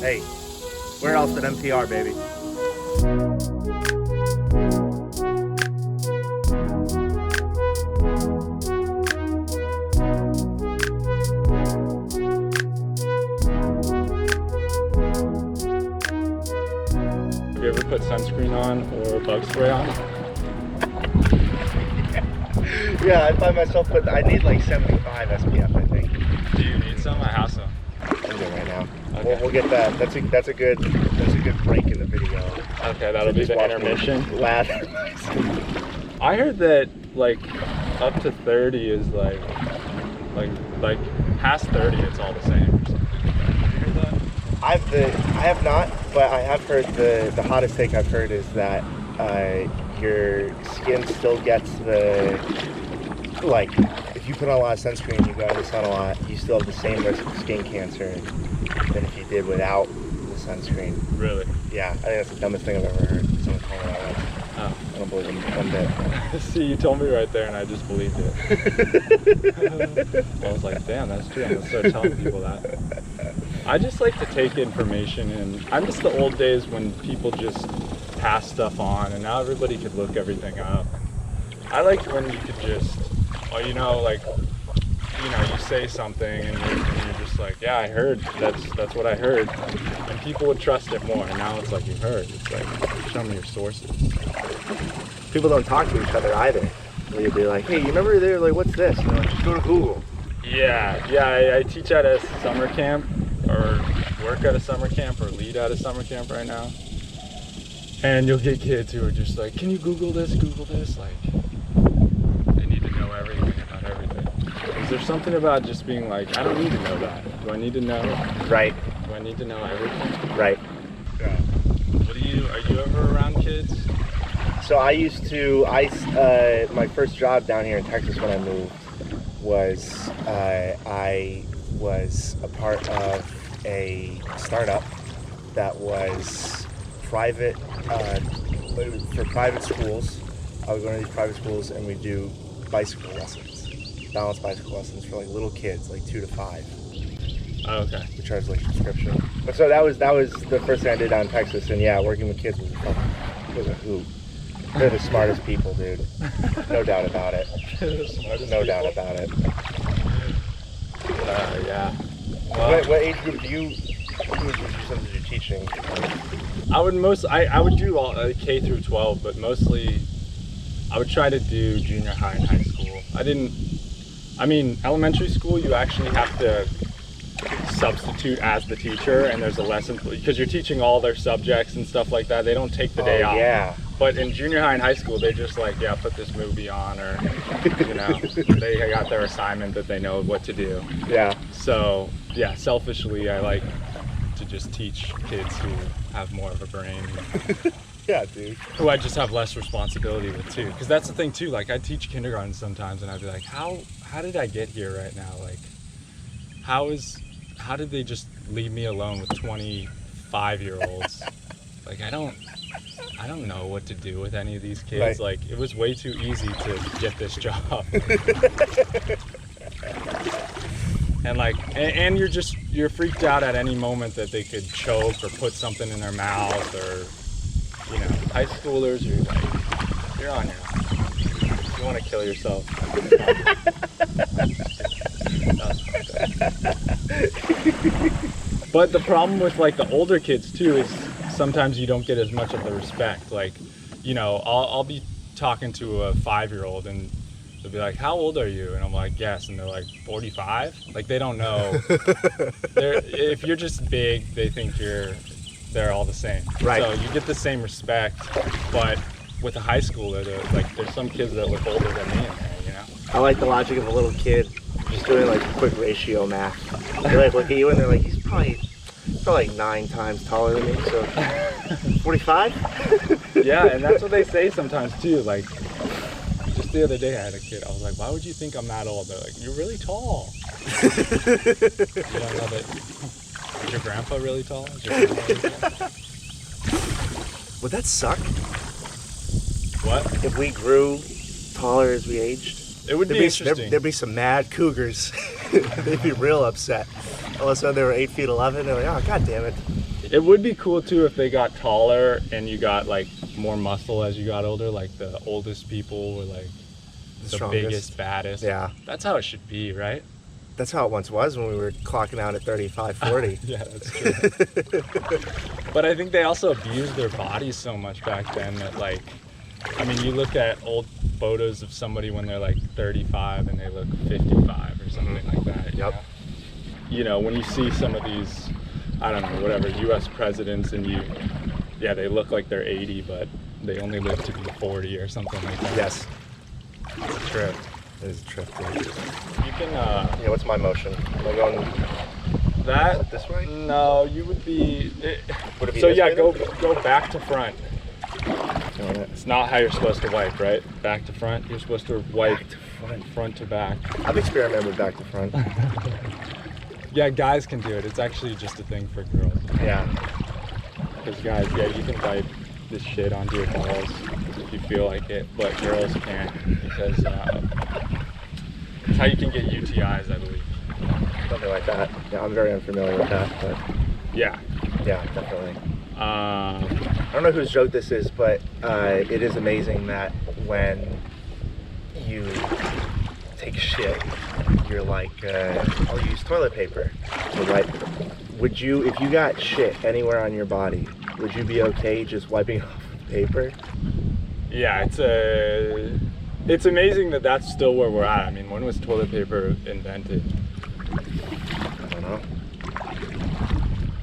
Hey, where else than NPR, baby? Have you ever put sunscreen on or bug spray on? Yeah, I find myself I need like 75 SPF, I think. Do you need some? I have some. I'm good right now. Okay. We'll get that. That's a good break in the video. Okay, that'll be the intermission. I heard that like up to 30 is like past 30 it's all the same or something. Have you heard that? I have not, but I have heard the hottest take I've heard is that your skin still gets the, like, if you put on a lot of sunscreen, you go out in the sun a lot, you still have the same risk of skin cancer than if you did without the sunscreen. Really? Yeah, I think that's the dumbest thing I've ever heard. Someone told me that once. Oh. I don't believe him one bit. See, you told me right there and I just believed it. I was like, damn, that's true. I'm gonna start telling people that. I just like to take information, and I miss the old days when people just pass stuff on, and now everybody could look everything up. I like when you could just, you say something and you're just like, yeah, I heard, that's what I heard, and people would trust it more. And now it's like, you heard, it's like, show me your sources. People don't talk to each other either. You'd be like, hey, you remember there, like, what's this? And they're like, just go to Google. Yeah, I teach at a summer camp, or work at a summer camp, or lead at a summer camp right now. And you'll get kids who are just like, can you Google this? Like, they need to know everything about everything. Is there something about just being like, I don't need to know that. Do I need to know? Right. Do I need to know everything? Right. Yeah. Are you ever around kids? So I used to, my first job down here in Texas when I moved was, I was a part of a startup that was private, for private schools. I would go to these private schools and we do bicycle lessons, balanced bicycle lessons for like little kids, like 2 to 5. Oh, okay. We charge like subscription. But so that was the first thing I did down in Texas, and yeah, working with kids was a hoot. They're the smartest people, dude. No doubt about it. Doubt about it. Yeah. Well, What age group who would you say you're teaching? I would do all K through 12, but mostly I would try to do junior high and high school. Elementary school, you actually have to substitute as the teacher, and there's a lesson because you're teaching all their subjects and stuff like that. They don't take the day off. Yeah. But in junior high and high school, they're just like, yeah, put this movie on, or they got their assignment that they know what to do. Yeah. So yeah, selfishly, I like to just teach kids who have more of a brain. Yeah, dude. Who I just have less responsibility with too, because that's the thing too. Like I teach kindergarten sometimes, and I'd be like, how did I get here right now? Like, how did they just leave me alone with 25-year-olds? Like I don't know what to do with any of these kids. Right. Like it was way too easy to get this job. And like, and you're freaked out at any moment that they could choke or put something in their mouth, or high schoolers, you're on your own. You want to kill yourself. But the problem with like the older kids too is sometimes you don't get as much of the respect. Like, I'll be talking to a 5-year-old and they'll be like, how old are you? And I'm like, guess. And they're like, 45? Like, they don't know. If you're just big, they think they're all the same. Right. So you get the same respect, but with a high schooler, there's some kids that look older than me in there, I like the logic of a little kid just doing like quick ratio math. They like look at you and they're like, he's probably like 9 times taller than me, so 45? Yeah, and that's what they say sometimes too. Like, just the other day I had a kid, I was like, why would you think I'm that old? They're like, you're really tall. I love it. Is your grandpa really tall? Would that suck? What? If we grew taller as we aged? It would be interesting. There'd be some mad cougars. They'd be real upset. All of a sudden they were 8'11". They're like, oh, god damn it. It would be cool too if they got taller and you got like more muscle as you got older. Like the oldest people were like the strongest. biggest, baddest. Yeah. That's how it should be, right? That's how it once was when we were clocking out at 35, 40. Yeah, that's true. But I think they also abused their bodies so much back then that, like, I mean, you look at old photos of somebody when they're like 35 and they look 55 or something like that. Yep. You know, when you see some of these, I don't know, whatever, US presidents and they look like they're 80, but they only live to be 40 or something like that. Yes. It's a trip. It is a trip, dude. You can, Yeah, what's my motion? Am I going that, this way? no, you would be, Would it be so this yeah, way go then? back to front. Doing it. It's not how you're supposed to wipe, right? Back to front, you're supposed to wipe Back to front. front to back. I've experimented with back to front. Yeah, guys can do it. It's actually just a thing for girls. Yeah. Because guys, yeah, you can wipe this shit onto your balls if you feel like it, but girls can't because it's how you can get UTIs, I believe. Something like that. Yeah, I'm very unfamiliar with that, but Yeah. yeah, definitely. Uh, I don't know whose joke this is, but it is amazing that when you take a shit, you're like, I'll use toilet paper to wipe. Would you, if you got shit anywhere on your body, would you be okay just wiping it off with paper? yeah, it's amazing that that's still where we're at. I mean, when was toilet paper invented? I don't know.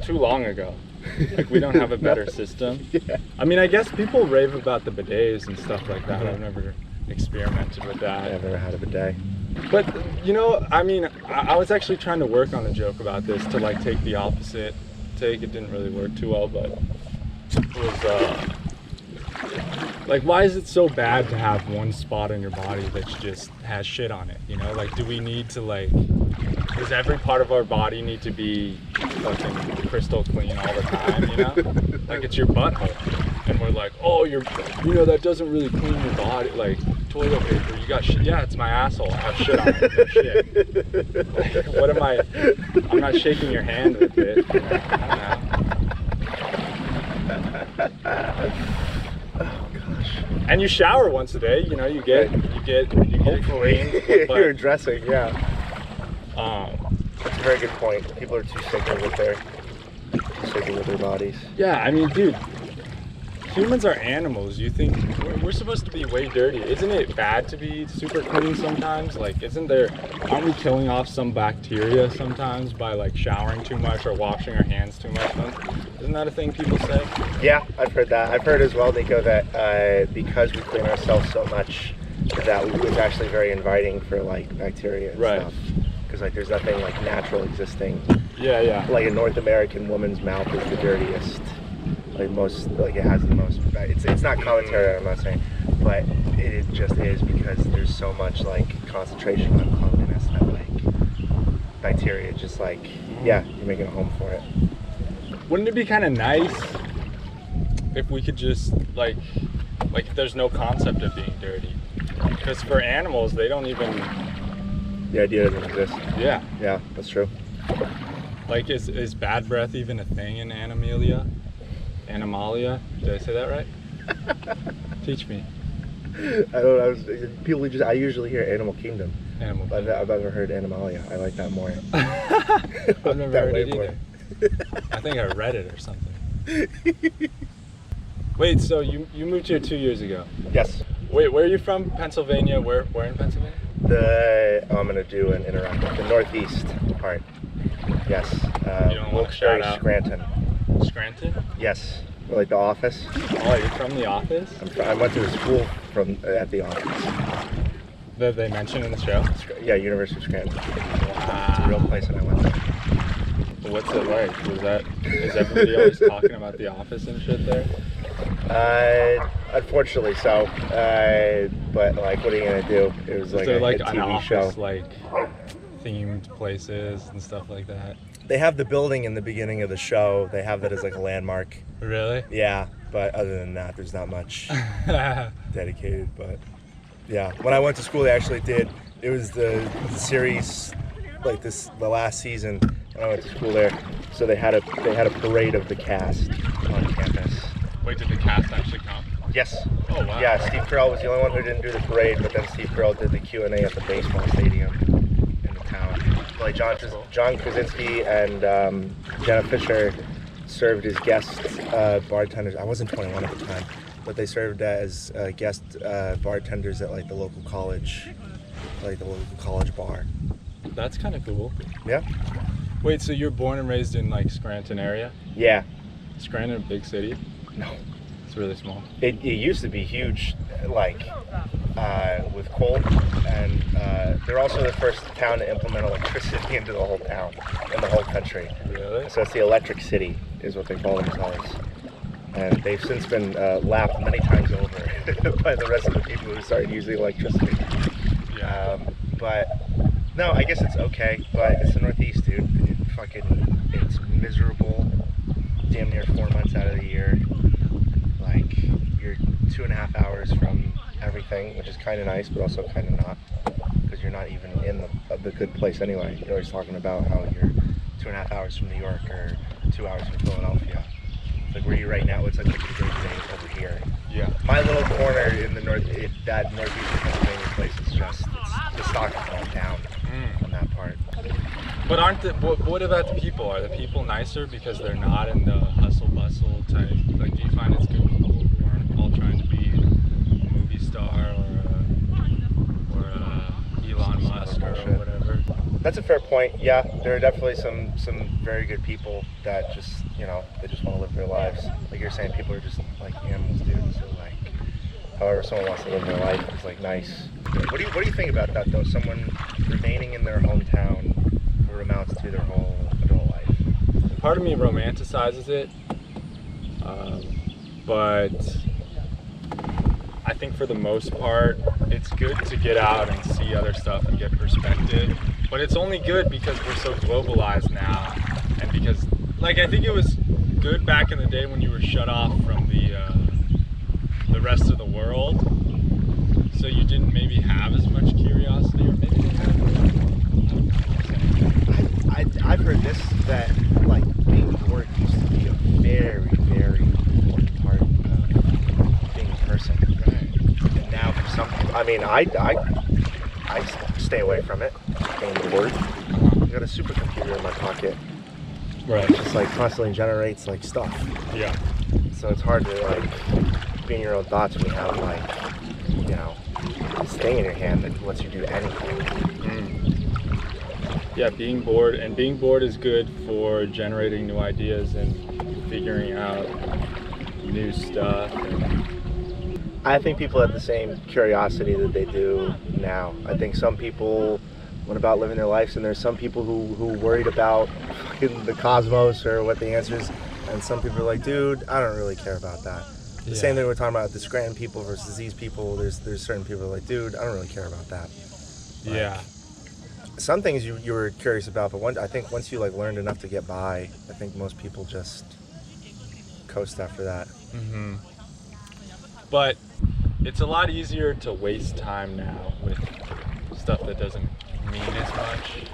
Too long ago. Like, we don't have a better system. Yeah. I mean, I guess people rave about the bidets and stuff like that. I've never experimented with that. I've never had a bidet. But, you know, I mean, I was actually trying to work on a joke about this to, like, take the opposite take. It didn't really work too well, but it was, like, why is it so bad to have one spot on your body that just has shit on it, you know? Like, do we need to, like, does every part of our body need to be fucking crystal clean all the time, you know? Like, it's your butthole. And we're like, oh, you know, that doesn't really clean your body. Like, toilet paper, you got shit. Yeah, it's my asshole. I have shit on it. No shit. Like, what am I? I'm not shaking your hand with it. You know? I don't know. Oh gosh. And you shower once a day. You know, you get it Hopefully. clean. But, You're dressing, yeah. That's a very good point. People are too sacred with their bodies. yeah, I mean, dude, humans are animals. You think we're supposed to be way dirty? Isn't it bad to be super clean sometimes? Like, aren't we killing off some bacteria sometimes by like showering too much or washing our hands too much? Isn't that a thing people say? Yeah, I've heard that. I've heard as well, Nico, that because we clean ourselves so much, that it's actually very inviting for like bacteria and Right. stuff. Because like there's nothing like natural existing. Yeah. Like a North American woman's mouth is the dirtiest. Like it has the most. It's not commentary, I'm not saying, but it just is because there's so much like concentration on cleanliness that like bacteria just like you're making a home for it. Wouldn't it be kind of nice if we could just like if there's no concept of being dirty? Because for animals, they don't even. The idea doesn't exist. Yeah. Yeah, that's true. Like, is bad breath even a thing in Animalia? Animalia? Did I say that right? Teach me. I don't know. I usually hear Animal Kingdom. Animal. I've never heard Animalia. I like that more. I've never That heard way it more. either. I think I read it or something. Wait, so you moved here 2 years ago? Yes. Wait, where are you from? Pennsylvania? Where in Pennsylvania? I'm gonna do an interactive. The northeast part. Yes. You don't want to shout out? Scranton. Scranton? Yes. Like The Office. Oh, you're from The Office? I went to a school at The Office. That they mentioned in the show? Yeah, University of Scranton. Wow. It's a real place, and I went there. What's it like? Is everybody always talking about The Office and shit there? Unfortunately so. But like, what are you gonna do? It was like Is there a like hit an TV office show. like themed places and stuff like that? They have the building in the beginning of the show. They have that as like a landmark. Really? Yeah, but other than that, there's not much dedicated. But yeah, when I went to school, they actually did. It was the series, like the last season. when I went to school there. So they had a parade of the cast on campus. Wait, did the cast actually come? Yes. Oh wow. Yeah, Steve Carell was the only one who didn't do the parade, but then Steve Carell did the Q&A at the baseball stadium in the town. Like John Krasinski and Jenna Fisher served as guest bartenders. I wasn't 21 at the time, but they served as guest bartenders at like the local college bar. That's kind of cool. Yeah. Wait, so you're born and raised in like Scranton area? Yeah. Scranton a big city? No. It's really small. It used to be huge, like with coal, and they're also the first town to implement electricity into the whole town, in the whole country. Really? So it's the Electric City, is what they call themselves. And they've since been lapped many times over by the rest of the people who started using electricity. Yeah. But no, I guess it's okay. But it's the Northeast, dude. It's miserable. Damn near 4 months out of the year. Like you're 2.5 hours from everything, which is kind of nice, but also kind of not, because you're not even in the good place anyway. You're always talking about how you're 2.5 hours from New York or 2 hours from Philadelphia. Like where you're right now, it's like a great day over here. Yeah. My little corner in the that northeastern Pennsylvania place is just the stock is going down on that part. But what about the people? Are the people nicer because they're not in the hustle bustle type? Like, do you find it's good people who aren't all trying to be a movie star or Elon Musk or whatever? That's a fair point. Yeah, there are definitely some very good people that just, they just want to live their lives. Like you're saying, people are just like animals, dude. So like, however someone wants to live their life is like nice. What do you think about that though? Someone remaining in their hometown for amounts to their whole adult life. Part of me romanticizes it, but I think for the most part, it's good to get out and see other stuff and get perspective. But it's only good because we're so globalized now, and because, like, I think it was good back in the day when you were shut off from the rest of the world, so you didn't maybe have as much curiosity, or maybe you had. I've heard this, that like being bored used to be a very, very important part of being a person. Right. And now for some people, I mean, I stay away from it, being bored. I've got a supercomputer in my pocket. Right. It just like constantly generates like stuff. Yeah. So it's hard to like be in your own thoughts when you have like, this thing in your hand that lets you do anything. Yeah, being bored is good for generating new ideas and figuring out new stuff. I think people have the same curiosity that they do now. I think some people went about living their lives, and there's some people who worried about fucking the cosmos or what the answer is, and some people are like, dude, I don't really care about that. The same thing we're talking about, the Scranton people versus these people. There's certain people who are like, dude, I don't really care about that. Like, yeah. Some things you were curious about, but I think once you like learned enough to get by, I think most people just coast after that. Mm-hmm. But it's a lot easier to waste time now with stuff that doesn't mean as much.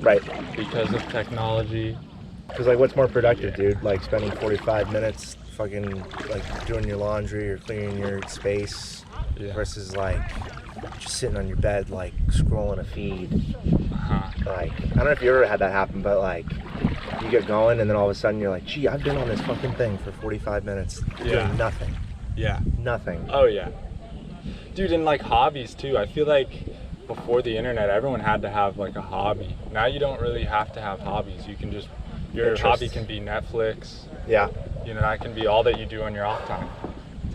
Right. Because of technology. Because like, what's more productive, dude? Like spending 45 minutes fucking like doing your laundry or cleaning your space versus like just sitting on your bed like scrolling a feed. Like, I don't know if you ever had that happen, but like you get going and then all of a sudden you're like, gee, I've been on this fucking thing for 45 minutes doing nothing. Yeah. Nothing. Oh yeah. Dude, and like hobbies too. I feel like before the internet, everyone had to have like a hobby. Now you don't really have to have hobbies. You can just, your hobby can be Netflix. Yeah. That can be all that you do on your off time.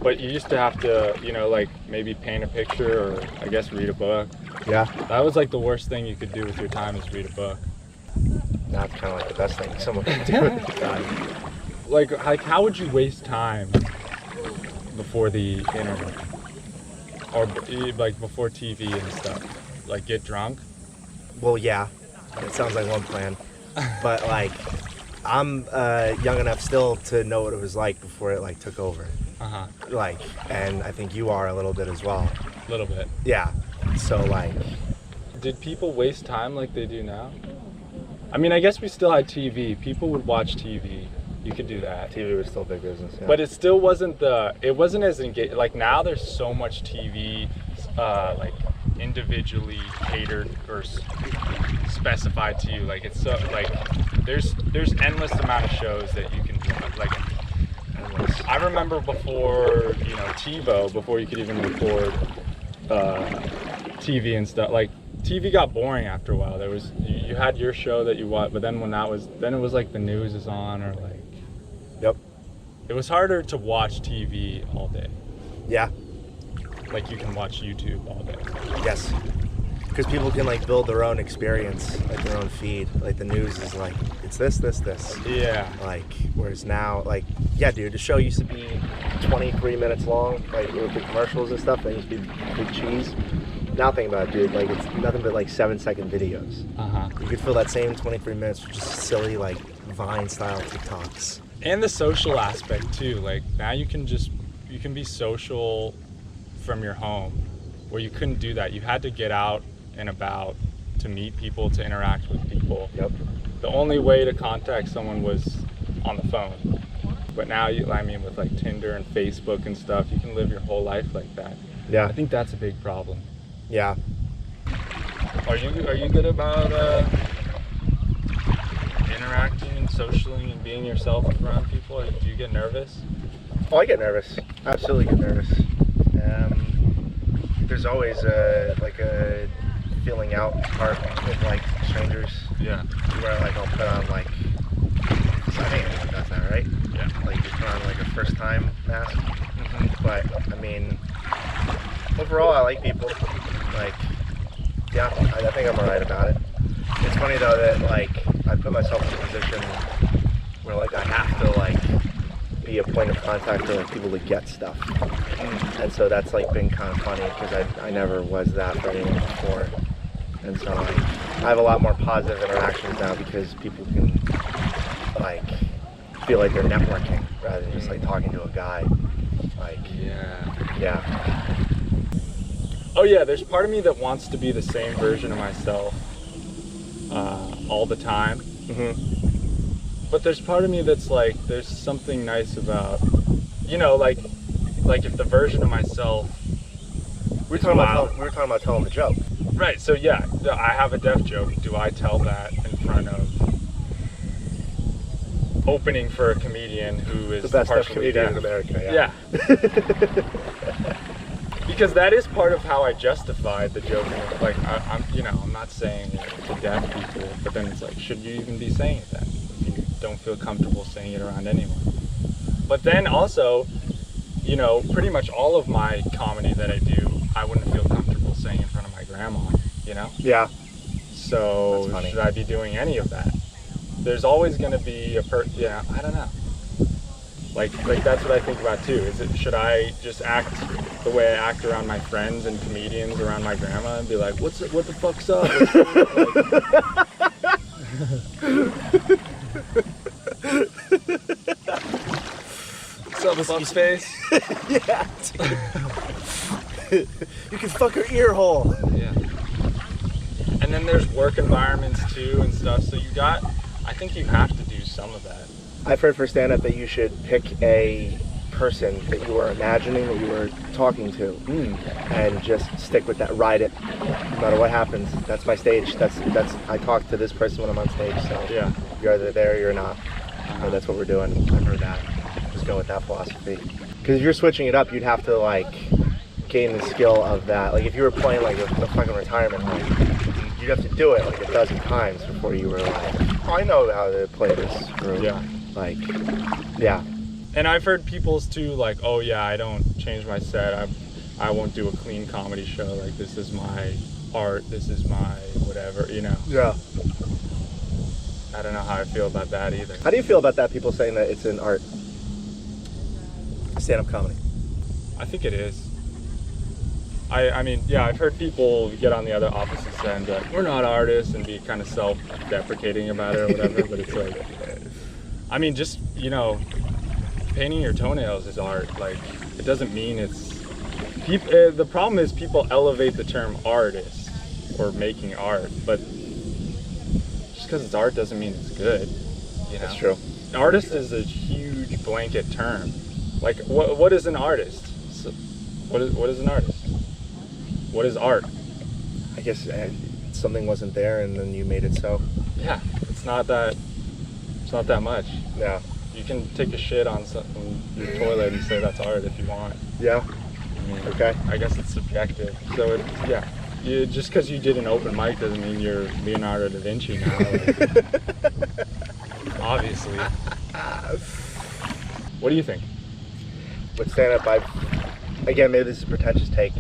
But you used to have to, like maybe paint a picture or I guess read a book. Yeah. That was like the worst thing you could do with your time is read a book. That's kind of like the best thing someone can do with your time. Like how would you waste time before the internet? Or like before TV and stuff? Like get drunk? Well, yeah. It sounds like one plan. But like, I'm young enough still to know what it was like before it like took over. Like, and I think you are a little bit as well. A little bit. Yeah. So like, did people waste time like they do now? I mean, I guess we still had TV. People would watch TV. You could do that. TV was still big business. Yeah. But it still wasn't as engaged. Like now there's so much TV, like individually catered or specified to you. Like it's so, like, there's endless amount of shows that you can do. Like, I remember before, you know, TiVo, before you could even record TV and stuff, like TV got boring after a while. There was, you had your show that you watched, but then when that was, then it was like the news is on, or like, yep, it was harder to watch TV all day. Yeah. Like you can watch YouTube all day. Yes. Because people can like build their own experience, like their own feed. Like the news is like, it's this. Yeah. Like, whereas now, like, yeah, dude, the show used to be 23 minutes long, like with the commercials and stuff. They used to be big cheese. Now think about it, dude. Like, it's nothing but like 7-second videos. You could fill that same 23 minutes with just silly, like, Vine-style TikToks. And the social aspect too. Like now you can be social from your home, where you couldn't do that. You had to get out and about to meet people, to interact with people. Yep. The only way to contact someone was on the phone. But now, I mean, with like Tinder and Facebook and stuff, you can live your whole life like that. Yeah. I think that's a big problem. Yeah. Are you good about interacting and socially and being yourself around people? Or do you get nervous? Oh, I get nervous. Absolutely get nervous. There's always a feeling out part with like strangers. Yeah. Where like I'll put on like, I think everyone does that, right? Yeah. Like you put on like a first time mask. But I mean, overall I like people. Like, yeah, I think I'm alright about it. It's funny though that like I put myself in a position where like I have to like be a point of contact for like people to get stuff, and so that's like been kind of funny because I never was that for anyone before, and so like I have a lot more positive interactions now because people can like feel like they're networking rather than just like talking to a guy. Like, yeah. Oh yeah, there's part of me that wants to be the same version of myself all the time. But there's part of me that's like, there's something nice about, you know, like if the version of myself. We were talking about telling the joke. Right. So yeah, I have a deaf joke. Do I tell that in front of opening for a comedian who is the best deaf partially comedian deaf? in America? Yeah. Because that is part of how I justified the joke. Like I'm not saying it to deaf people, but then it's like, should you even be saying it then? If you don't feel comfortable saying it around anyone. But then also, you know, pretty much all of my comedy that I do, I wouldn't feel comfortable saying in front of my grandma, you know? Yeah. So should I be doing any of that? There's always going to be I don't know. Like that's what I think about too. Should I just act the way I act around my friends and comedians around my grandma and be like, what the fuck's up? What's up, fuck face? Yeah. You can fuck her ear hole. Yeah. And then there's work environments too and stuff. So I think you have to do some of that. I've heard for stand-up that you should pick a person that you were imagining that you were talking to, and just stick with that. Ride it, no matter what happens. That's my stage. That's. I talk to this person when I'm on stage. So yeah, you're either there or you're not. And that's what we're doing. I've heard that. Just go with that philosophy. Because if you're switching it up, you'd have to like gain the skill of that. Like if you were playing like a fucking retirement home, you'd have to do it like a dozen times before you were like, oh, I know how to play this group. Yeah. Like, yeah. And I've heard people's too, like, oh yeah, I don't change my set. I won't do a clean comedy show. Like, this is my art. This is my whatever, you know. Yeah. I don't know how I feel about that either. How do you feel about that? People saying that it's an art, stand-up comedy. I think it is. I mean, yeah, I've heard people get on the other opposite end, like, we're not artists, and be kind of self-deprecating about it or whatever. But it's like, I mean, just, you know, painting your toenails is art. Like, it doesn't mean it's... the problem is people elevate the term artist or making art, but just because it's art doesn't mean it's good. You know? That's true. Artist is a huge blanket term. Like, what is an artist? So, what is an artist? What is art? I guess something wasn't there, and then you made it so. Yeah, it's not that much. Yeah. You can take a shit on your toilet and say that's art if you want. Yeah. I mean, Okay. I guess it's subjective. So just because you did an open mic doesn't mean you're Leonardo da Vinci now. Like, obviously. What do you think? With stand-up, again, maybe this is a pretentious take,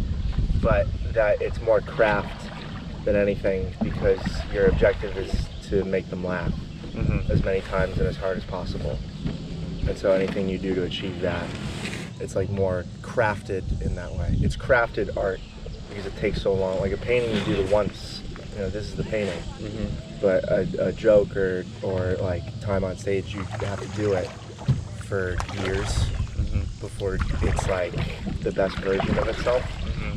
but that it's more craft than anything, because your objective is to make them laugh as many times and as hard as possible. And so anything you do to achieve that, it's like more crafted in that way. It's crafted art because it takes so long. Like a painting, you do it once. You know, this is the painting. But a joke or like time on stage, you have to do it for years before it's like the best version of itself.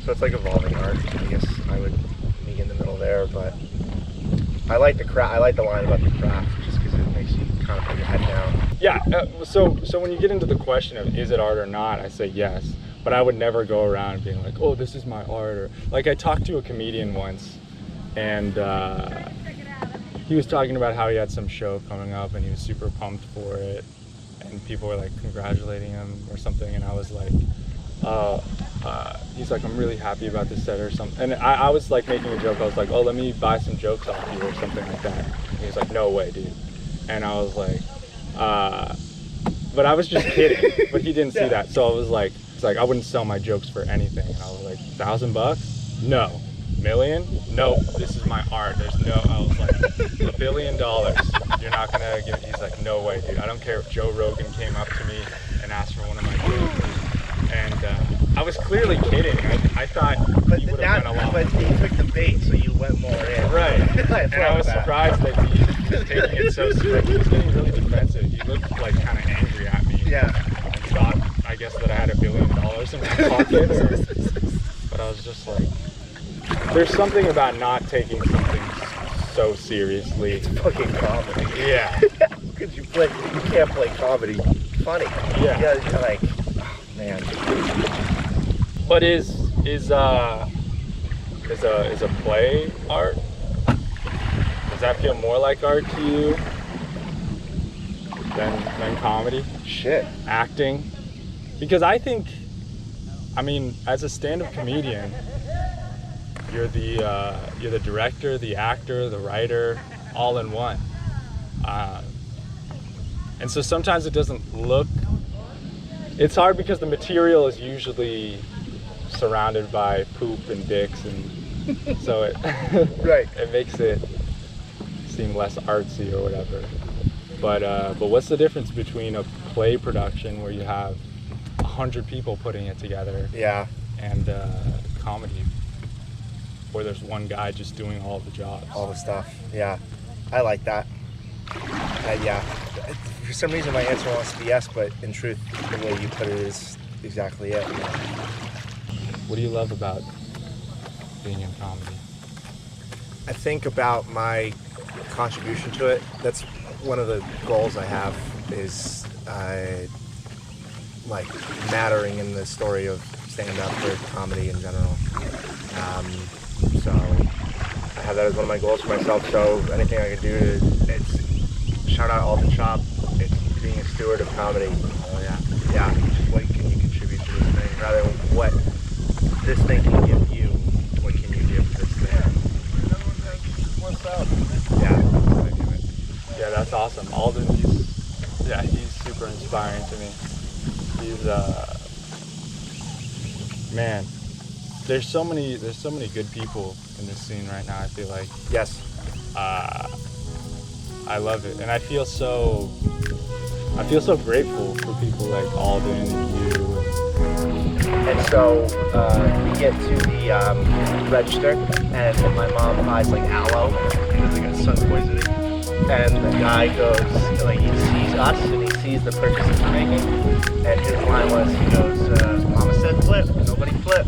So it's like evolving art. I guess I would be in the middle there, but I like the craft. I like the line about the craft just because it makes you kind of put your head down. Yeah. So when you get into the question of is it art or not, I say yes. But I would never go around being like, oh, this is my art. Or like I talked to a comedian once, and he was talking about how he had some show coming up and he was super pumped for it, and people were like congratulating him or something, and I was like, he's like, I'm really happy about this set or something, and I was like making a joke. I was like, oh, let me buy some jokes off you or something like that. And he was like, no way, dude. And I was like, but I was just kidding. But he didn't see that, so I was like, it's like I wouldn't sell my jokes for anything. And I was like, $1,000? No. $1,000,000? No. This is my art. There's no. I was like, $1 billion. You're not gonna give. He's like, no way, dude. I don't care if Joe Rogan came up to me and asked for one of my jokes. And I was clearly kidding. I thought he would have went along. But he took the bait, so you went more in. Right. And I was surprised that he was taking it so seriously. He was getting really defensive. He looked like kind of angry at me. Yeah. And thought, I guess, that I had $1 billion in my pocket. But I was just like, there's something about not taking something so seriously. It's fucking comedy. Yeah. Because you can't play comedy funny. Yeah. You're like, oh, man. But is a play art? Does that feel more like art to you than comedy? Shit. Acting? Because I think, I mean, as a stand-up comedian, you're the director, the actor, the writer, all in one. And so sometimes it doesn't look. It's hard because the material is usually surrounded by poop and dicks, and so it Right. it makes it seem less artsy or whatever. But what's the difference between a play production where you have 100 people putting it together, Yeah. and comedy where there's one guy just doing all the jobs? All the stuff. Yeah. I like that. Yeah. For some reason my answer wants to be yes, but in truth, the way you put it is exactly it. What do you love about being in comedy? I think about my contribution to it. That's one of the goals I have, is like mattering in the story of stand-up or comedy in general. So I have that as one of my goals for myself. So anything I can do it's shout out all the chop. It's being a steward of comedy. Oh yeah. Yeah. What can you contribute to this thing? Rather than what this thing can give you, what can you give this thing? What's up? Yeah. Yeah, that's awesome. Alden, he's super inspiring to me. He's man, there's so many good people in this scene right now, I feel like. Yes. I love it, and I feel so grateful for people like Alden and you. And so we get to the register, and my mom buys like aloe because they got sun poisoning. And the guy goes, like, he sees us and he sees the purchases we're making, and his line was, he goes, Mama said flip, nobody flip.